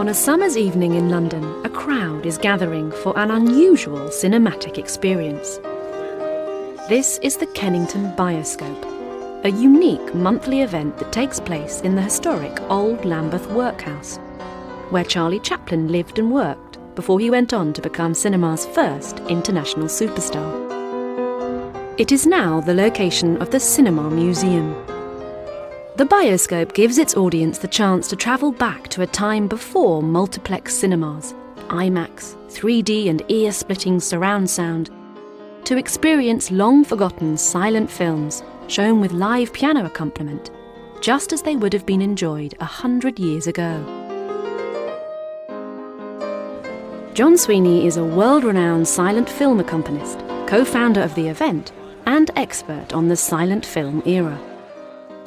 On a summer's evening in London, a crowd is gathering for an unusual cinematic experience. This is the Kennington Bioscope, a unique monthly event that takes place in the historic Old Lambeth Workhouse, where Charlie Chaplin lived and worked before he went on to become cinema's first international superstar. It is now the location of the Cinema Museum. The Bioscope gives its audience the chance to travel back to a time before multiplex cinemas, IMAX, 3D and ear-splitting surround sound, to experience long-forgotten silent films shown with live piano accompaniment, just as they would have been enjoyed 100 years ago. John Sweeney is a world-renowned silent film accompanist, co-founder of the event, and expert on the silent film era.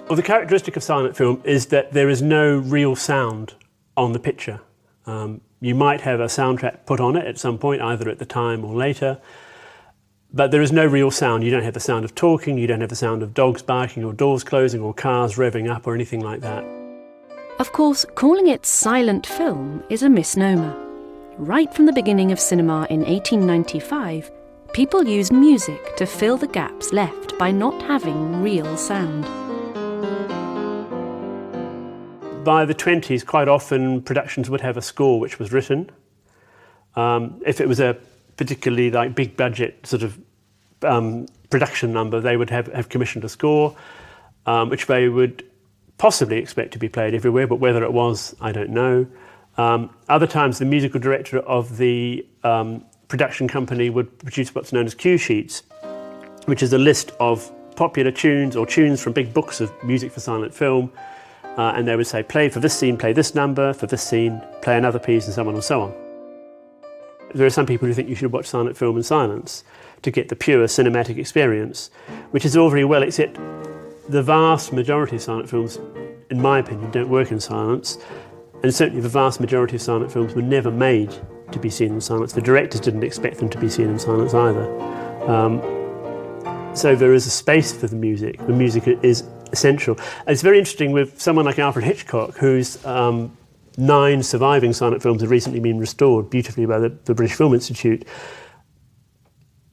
Well, the characteristic of silent film is that there is no real sound on the picture. You might have a soundtrack put on it at some point, either at the time or later, but there is no real sound. You don't have the sound of talking, you don't have the sound of dogs barking or doors closing or cars revving up or anything like that. Of course, calling it silent film is a misnomer. Right from the beginning of cinema in 1895, people used music to fill the gaps left by not having real sound. By the 20s, quite often productions would have a score which was written. If it was a particularly big budget sort of production number, they would have commissioned a score, which they would possibly expect to be played everywhere, but whether it was, I don't know. Other times the musical director of the production company would produce what's known as cue sheets, which is a list of popular tunes or tunes from big books of music for silent film. And they would say, play for this scene, play this number, for this scene, play another piece, and so on and so on. There are some people who think you should watch silent film in silence to get the pure cinematic experience, which is all very well, except the vast majority of silent films, in my opinion, don't work in silence. And certainly the vast majority of silent films were never made to be seen in silence. The directors didn't expect them to be seen in silence either. So there is a space for the music. The music is essential. And it's very interesting with someone like Alfred Hitchcock, whose 9 surviving silent films have recently been restored beautifully by the British Film Institute.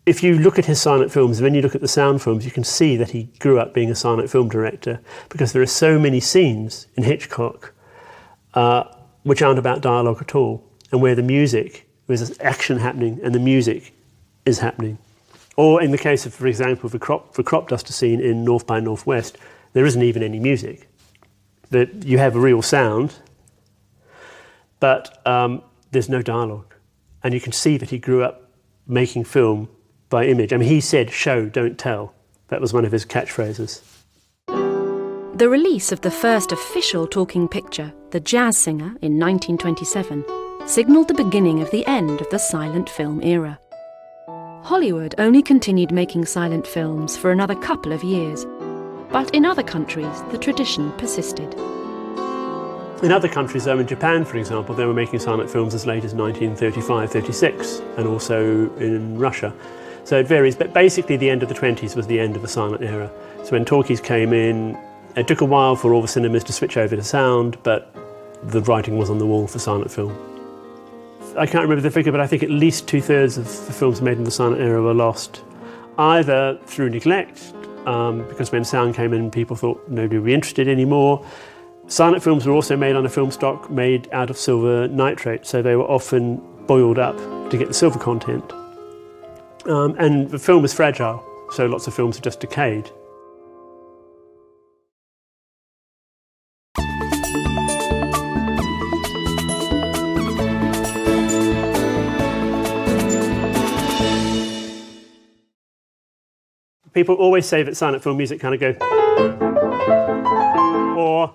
If you look at his silent films, and then you look at the sound films, you can see that he grew up being a silent film director, because there are so many scenes in Hitchcock which aren't about dialogue at all, and where the music, there's action happening and the music is happening. Or in the case of, for example, the crop duster scene in North by Northwest, there isn't even any music. That you have a real sound, but there's no dialogue. And you can see that he grew up making film by image. I mean, he said, "Show, don't tell." That was one of his catchphrases. The release of the first official talking picture, The Jazz Singer, in 1927, signalled the beginning of the end of the silent film era. Hollywood only continued making silent films for another couple of years, but in other countries the tradition persisted. In other countries, though, in Japan, for example, they were making silent films as late as 1935-36, and also in Russia. So it varies, but basically the end of the 20s was the end of the silent era. So when talkies came in, it took a while for all the cinemas to switch over to sound, but the writing was on the wall for silent film. I can't remember the figure, but I think at least 2/3 of the films made in the silent era were lost, either through neglect, because when sound came in, people thought nobody would be interested anymore. Silent films were also made on a film stock made out of silver nitrate, so they were often boiled up to get the silver content. And the film is fragile, so lots of films are just decayed. People always say that silent film music kind of goes, or,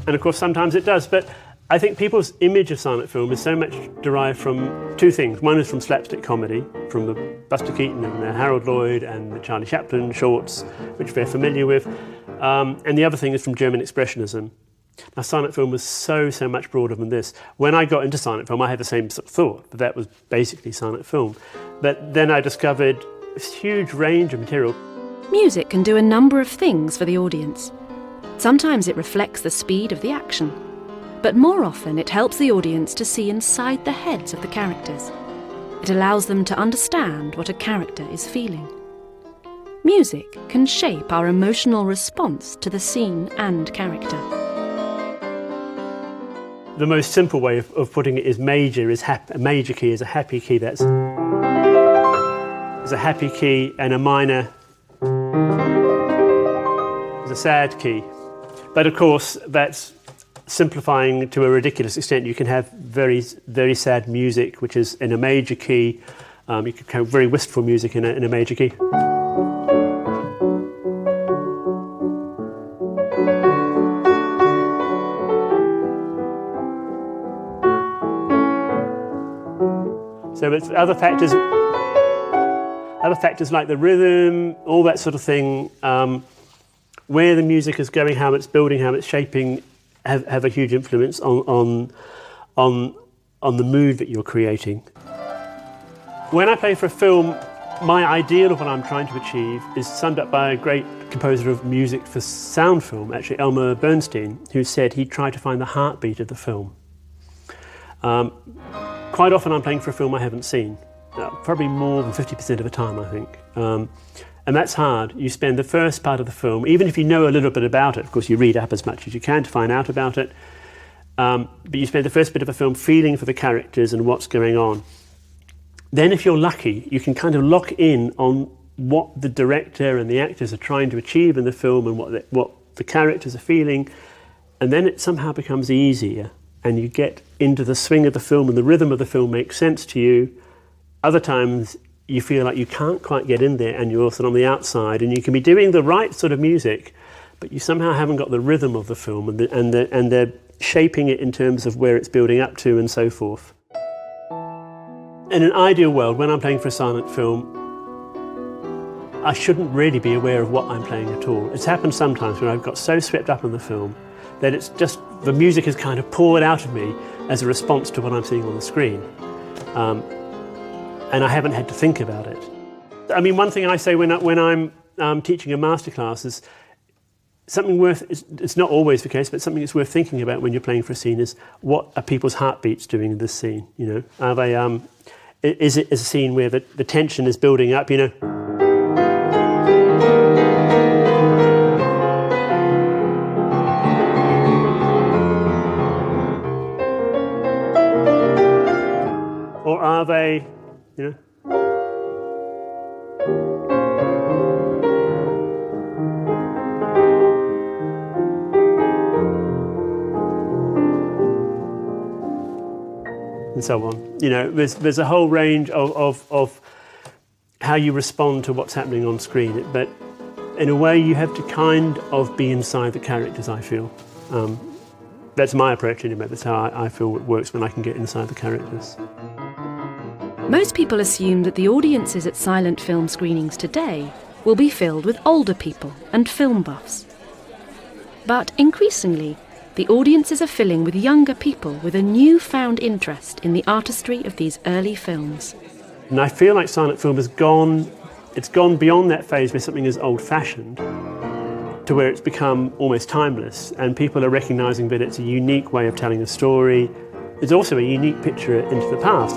and of course sometimes it does, but I think people's image of silent film is so much derived from 2 things. One is from slapstick comedy, from the Buster Keaton and the Harold Lloyd and the Charlie Chaplin shorts, which they're familiar with, and the other thing is from German expressionism. Now, silent film was so much broader than this. When I got into silent film, I had the same sort of thought, that was basically silent film. But then I discovered this huge range of material. Music can do a number of things for the audience. Sometimes it reflects the speed of the action, but more often it helps the audience to see inside the heads of the characters. It allows them to understand what a character is feeling. Music can shape our emotional response to the scene and character. The most simple way of putting it is major is a major key is a happy key. That's a happy key, and a minor is a sad key. But of course, that's simplifying to a ridiculous extent. You can have very, very sad music, which is in a major key. You can have very wistful music in a major key. So it's other factors like the rhythm, all that sort of thing, where the music is going, how it's building, how it's shaping, have a huge influence on the mood that you're creating. When I play for a film, my ideal of what I'm trying to achieve is summed up by a great composer of music for sound film, actually Elmer Bernstein, who said he tried to find the heartbeat of the film. Quite often I'm playing for a film I haven't seen, probably more than 50% of the time, I think. And that's hard. You spend the first part of the film, even if you know a little bit about it, of course you read up as much as you can to find out about it, but you spend the first bit of the film feeling for the characters and what's going on. Then if you're lucky, you can kind of lock in on what the director and the actors are trying to achieve in the film and what the characters are feeling, and then it somehow becomes easier. And you get into the swing of the film and the rhythm of the film makes sense to you. Other times you feel like you can't quite get in there and you're sort of on the outside, and you can be doing the right sort of music, but you somehow haven't got the rhythm of the film and they're shaping it in terms of where it's building up to and so forth. In an ideal world, when I'm playing for a silent film, I shouldn't really be aware of what I'm playing at all. It's happened sometimes when I've got so swept up in the film that it's just the music is kind of poured out of me as a response to what I'm seeing on the screen. And I haven't had to think about it. I mean, one thing I say when I'm teaching a masterclass is something it's not always the case, but something that's worth thinking about when you're playing for a scene is what are people's heartbeats doing in this scene, you know? Are they, is it a scene where the tension is building up, you know? Or are they, you know? And so on. You know, there's a whole range of how you respond to what's happening on screen. But in a way, you have to kind of be inside the characters, I feel. That's my approach anyway. That's how I feel it works when I can get inside the characters. Most people assume that the audiences at silent film screenings today will be filled with older people and film buffs. But increasingly, the audiences are filling with younger people with a newfound interest in the artistry of these early films. And I feel like silent film has gone beyond that phase where something is old-fashioned to where it's become almost timeless, and people are recognising that it's a unique way of telling a story. It's also a unique picture into the past.